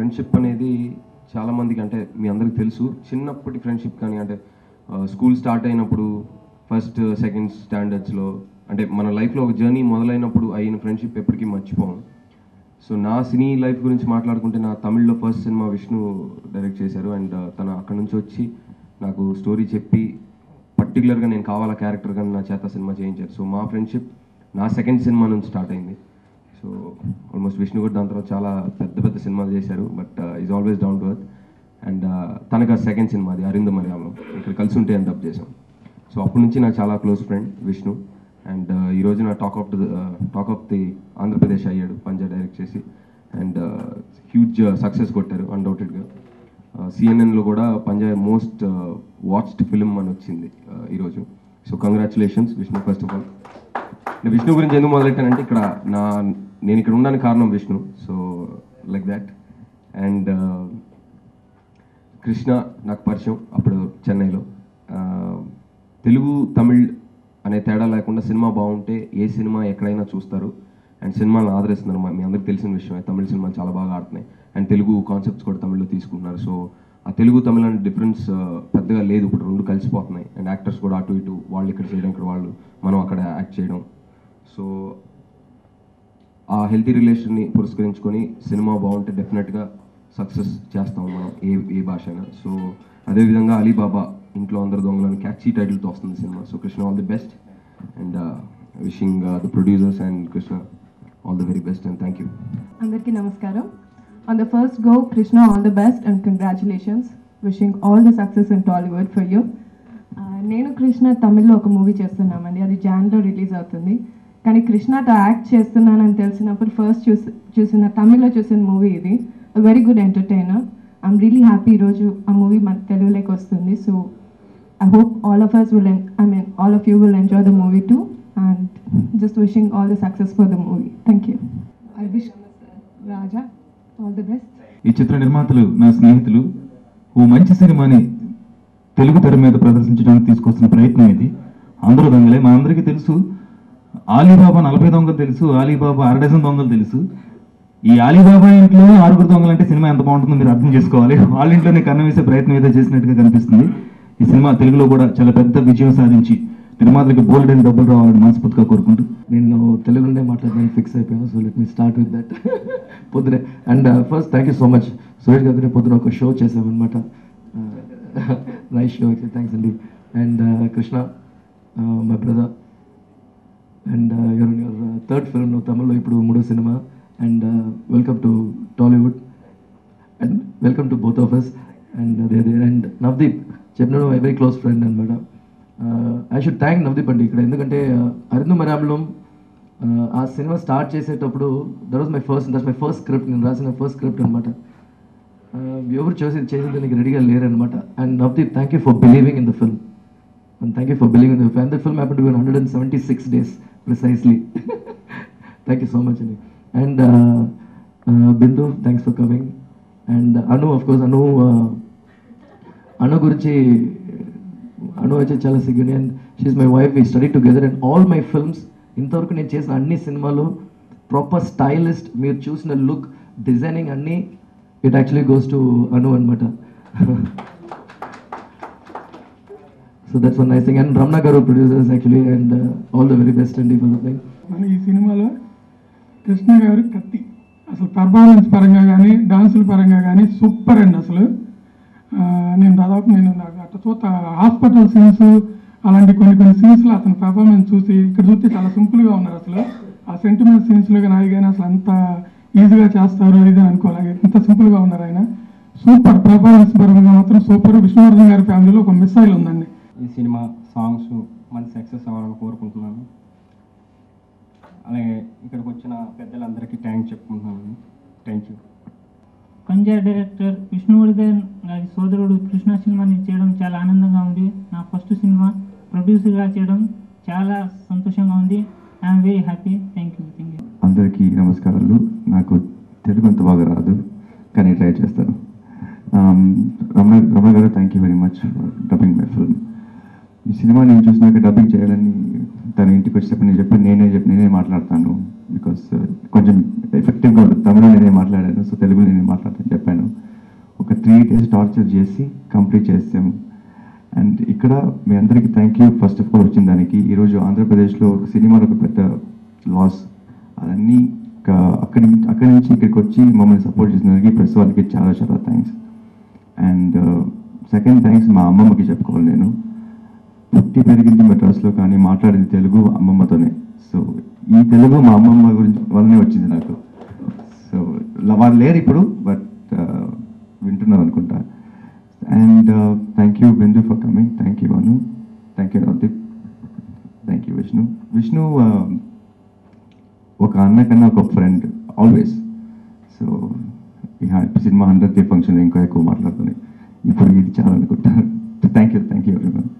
Friendship అనేది చాలామందికి అంటే మీ అందరికీ తెలుసు. చిన్నప్పటి ఫ్రెండ్షిప్ కానీ అంటే స్కూల్ స్టార్ట్ అయినప్పుడు ఫస్ట్ సెకండ్ స్టాండర్డ్స్లో అంటే మన లైఫ్లో ఒక జర్నీ మొదలైనప్పుడు అయిన ఫ్రెండ్షిప్ ఎప్పటికీ మర్చిపోము. సో నా సినీ లైఫ్ గురించి మాట్లాడుకుంటే నా తమిళ్లో ఫస్ట్ సినిమా విష్ణు డైరెక్ట్ చేశారు. అండ్ తను అక్కడ నుంచి వచ్చి నాకు స్టోరీ చెప్పి పర్టికులర్గా నేను కావాలా క్యారెక్టర్ కానీ నా చేత సినిమా చేయించారు. సో మా ఫ్రెండ్షిప్ నా సెకండ్ సినిమా నుంచి స్టార్ట్ అయింది. సో ఆల్మోస్ట్ విష్ణు కూడా దాని తర్వాత చాలా పెద్ద పెద్ద సినిమాలు చేశారు. But is always down to earth. And తనకు ఆ సెకండ్ సినిమా అది అరింద మలయాళం ఇక్కడ కలిసి ఉంటే అని డబ్ చేసాం. సో అప్పటి నుంచి నాకు చాలా క్లోజ్ ఫ్రెండ్ విష్ణు. అండ్ ఈరోజు నా టాక్ ఆఫ్ ది ఆంధ్రప్రదేశ్ అయ్యాడు పంజా డైరెక్ట్ చేసి. అండ్ హ్యూజ్ సక్సెస్ కొట్టారు అన్డౌటెడ్గా. సిఎన్ఎన్లో కూడా పంజా మోస్ట్ వాచ్డ్ ఫిలిం అని వచ్చింది ఈరోజు. So congratulations Vishnu. First of all Vishnu గురించి ఎందుకు మొదలెట్టానంటే ఇక్కడ నేను ఇక్కడ ఉండడానికి కారణం Vishnu. So like that. And Krishna నాకు పరిచయం అప్పుడు చెన్నైలో. తెలుగు తమిళ్ అనే తేడా లేకుండా సినిమా బాగుంటే ఏ సినిమా ఎక్కడైనా చూస్తారు అండ్ సినిమాలను ఆదరిస్తున్నారు. మీ అందరికీ తెలిసిన విషయమే, తమిళ సినిమాలు చాలా బాగా ఆడుతున్నాయి అండ్ తెలుగు కాన్సెప్ట్స్ కూడా తమిళ్లో తీసుకుంటున్నారు. సో ఆ తెలుగు తమిళ అనే డిఫరెన్స్ పెద్దగా లేదు. ఇప్పుడు రెండు కలిసిపోతున్నాయి అండ్ యాక్టర్స్ కూడా అటు ఇటు, వాళ్ళు ఇక్కడ చేయడం, ఇక్కడ వాళ్ళు మనం అక్కడ యాక్ట్ చేయడం. సో ఆ హెల్తీ రిలేషన్ని పురస్కరించుకొని సినిమా బాగుంటే డెఫినెట్గా సక్సెస్ చేస్తాం మనం ఏ భాష అయినా. సో అదేవిధంగా అలీబాబా ఇంట్లో అందరు దొంగలను క్యాచీ టైటిల్తో వస్తుంది cinema. So Krishna all the best and wishing the producers and Krishna all the very best and thank you. అందరికీ నమస్కారం. On the first go, Krishna, all the best and congratulations. Wishing all the success in Tollywood for you. నేను కృష్ణ తమిళ్లో ఒక movie చేస్తున్నామండి. అది జాన్లో release అవుతుంది. కానీ కృష్ణతో యాక్ట్ చేస్తున్నానని తెలిసినప్పుడు ఫస్ట్ చూసిన తమిళ్లో చూసిన మూవీ ఇది. Very good entertainer. I'm really happy ఈరోజు ఆ మూవీ మన తెలుగులోకి వస్తుంది. So I hope all of you will enjoy the movie too and just wishing all the success for the movie. Thank you. I wish Raja all the best. ఈ చిత్ర నిర్మాతలు నా స్నేహితులు. ఓ మంచి సినిమాని తెలుగు తెర మీద ప్రదర్శించడానికి తీసుకొస్తున్న ప్రయత్నం ఇది. అందరూ దొంగలే. మా అందరికీ తెలుసు ఆలీబాబా 40 దొంగలు తెలుసు, ఆలీబాబా 1/2 డజన్ దొంగలు తెలుసు. ఈ ఆలీబాబా ఇంట్లో 6 దొంగలు అంటే సినిమా ఎంత బాగుంటుందో మీరు అర్థం చేసుకోవాలి. వాళ్ళ ఇంట్లోనే కన్నం వేసే ప్రయత్నం ఏదో చేసినట్టుగా కనిపిస్తుంది. ఈ సినిమా తెలుగులో కూడా చాలా పెద్ద విజయం సాధించి నిర్మాతలకు బోల్డ్ అండ్ డబ్బులు రావాలని మనస్ఫూర్తిగా కోరుకుంటూ నేను తెలుగులోనే మాట్లాడడానికి ఫిక్స్ అయిపోయాను. So let me start with that. పొద్దునే and first thank you so much Suresh గారితో పొద్దున ఒక షో చేసామన్నమాట. Nice show. థ్యాంక్స్ అండి. And Krishna my brother and your third film తమిళ్లో ఇప్పుడు 3వ సినిమా. And welcome to Tollywood and welcome to both of us. And అదే అండ్ నవదీప్ చెప్పిన మై వెరీ క్లోజ్ ఫ్రెండ్ అనమాట. ఐ షుడ్ థ్యాంక్ నవదీప్ అండి ఇక్కడ. ఎందుకంటే అరిందు మలయాళం ఆ సినిమా స్టార్ట్ చేసేటప్పుడు దట్స్ మై ఫస్ట్ స్క్రిప్ట్. నేను రాసిన ఫస్ట్ స్క్రిప్ట్ అనమాట. ఎవరు చేసేదానికి రెడీగా లేరనమాట. And Navdeep thank you for believing in the film and thank you for believing in the film. The film happen to be 176 days precisely. Thank you so much అండి. And Bindu thanks for coming. And Anu of course Anu గురించి అను వచ్చి చాలా సిగ్గుని. And she is my wife. We study together and all my films ఇంతవరకు నేను చేసిన అన్ని సినిమాలు ప్రాపర్ స్టైలిస్ట్, మీరు చూసిన లుక్, డిజైనింగ్ అన్నీ it actually goes to Anu అనమాట. So that's one nice thing. And Ramana garu producers actually. And all the very best అండి ఫర్ ద థింగ్. మన ఈ సినిమాలో కృష్ణ గారు కత్తి. అసలు పర్ఫార్మెన్స్ పరంగా కానీ డాన్సుల పరంగా కానీ సూపర్ అండి. అసలు నేను నాకు అట్లా చూస్తా హాస్పిటల్ సీన్స్ అలాంటి కొన్ని సీన్స్లో అతను పర్ఫార్మెన్స్ చూసి ఇక్కడ చూస్తే చాలా సింపుల్గా ఉన్నారు. అసలు ఆ సెంటిమెంట్ సీన్స్లో కానీ ఆయన అసలు అంత ఈజీగా చేస్తారు ఇది అనుకోవాలి. ఎంత సింపుల్గా ఉన్నారు ఆయన. సూపర్ పర్ఫార్మెన్స్ పరంగా మాత్రం సూపర్. విష్ణువర్ధన్ గారి ఫ్యామిలీలో ఒక మిస్సైల్ ఉందండి. ఈ సినిమా సాంగ్స్ మంచి సక్సెస్ అవ్వాలని కోరుకుంటున్నాను. అలాగే ఇక్కడికి వచ్చిన పెద్దలందరికీ థ్యాంక్స్ చెప్పుకుంటున్నాను. Thank you. Panja director Vishnuvardhan గారి సోదరుడు కృష్ణ సినిమాని చేయడం చాలా ఆనందంగా ఉంది. నా ఫస్ట్ సినిమా ప్రొడ్యూసర్గా చేయడం చాలా సంతోషంగా ఉంది. I'm very happy. Thank you. అందరికీ నమస్కారాలు. నాకు తెలుగు అంత బాగా రాదు కానీ ట్రై చేస్తాను. రమణ గారు thank you very much for dubbing my film. ఈ సినిమా నేను చూసినాక డబ్బింగ్ చేయాలని తన ఇంటికి వచ్చేటప్పుడు నేను చెప్పాను నేనే మాట్లాడతాను బికాస్ కొంచెం ఎఫెక్టివ్గా ఉంటుంది. తమిళలో నేనే మాట్లాడాను, సో తెలుగులో నేనే మాట్లాడతాను చెప్పాను. ఒక 3 days టార్చర్ చేసి కంప్లీట్ చేసాము. అండ్ ఇక్కడ మీ అందరికీ thank you first of all వచ్చిన దానికి. ఈరోజు ఆంధ్రప్రదేశ్లో ఒక సినిమాలో ఒక పెద్ద లాస్, అవన్నీ అక్కడి నుంచి ఇక్కడికి వచ్చి మమ్మల్ని సపోర్ట్ చేసినందుకు ప్రెస్ వాళ్ళకి చాలా చాలా థ్యాంక్స్. అండ్ సెకండ్ థ్యాంక్స్ మా అమ్మమ్మకి చెప్పుకోవాలి. నేను పుట్టి పెరిగింది మెడ్రాస్లో, కానీ మాట్లాడింది తెలుగు అమ్మమ్మతోనే. సో ఈ తెలుగు మా అమ్మమ్మ గురించి వల్లనే వచ్చింది నాకు. సో వాళ్ళు లేరు ఇప్పుడు, బట్ వింటున్నారు అనుకుంటా. And thank you Bindu for coming, thank you Anu, thank you Navdeep, thank you Vishnu. ఒక అన్న కన్నా ఒక ఫ్రెండ్ ఆల్వేస్. సో ఈ సినిమా 100th ఫంక్షన్ ఇంకా ఎక్కువ మాట్లాడుతున్నాయి ఇప్పుడు, ఇది చాలా అనుకుంటాను. Thank you everyone.